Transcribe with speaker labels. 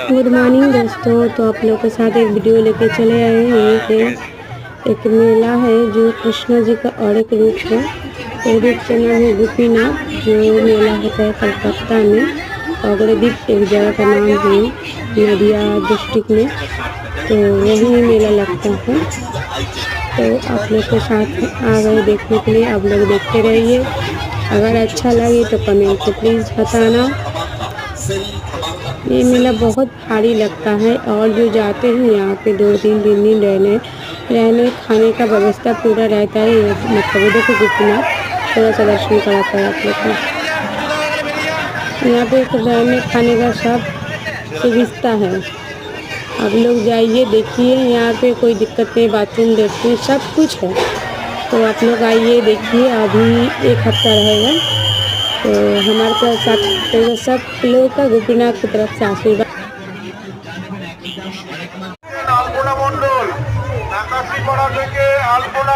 Speaker 1: Good morning दोस्तों। तो आप लोगों के साथ एक वीडियो लेके चले आए हैं। ये एक मेला है जो कृष्ण जी का और एक रूप है। तो रूप का नाम है गोपीनाथ। जो मेला होता है कलकत्ता में अग्रदीप एक जगह का नाम है, नदिया डिस्ट्रिक्ट में। तो वही मेला लगता है। तो आप लोग के साथ आ गए देखने के लिए। आप लोग देखते रहिए। अगर अच्छा लगे तो कमेंट में प्लीज़ बताना। ये मेला बहुत भारी लगता है और जो जाते हैं यहाँ पे 2 दिन 3 दिन रहने खाने का व्यवस्था पूरा रहता है। ये मतलब देखो गोपीनाथ थोड़ा सा दर्शन कराता है आप लोग को। यहाँ पे रहने खाने का सब सुविधा है। आप लोग जाइए देखिए, यहाँ पे कोई दिक्कत नहीं, बाथरूम लेटरिन सब कुछ है। तो आप लोग आइए देखिए। अभी 1 हफ्ता रहेगा। तो हमारे साथ सब लोगों का गोपीनाथ की तरफ से आशीर्वाद।
Speaker 2: আলপনা মণ্ডল নাকাশিপাড়া থেকে আলপনা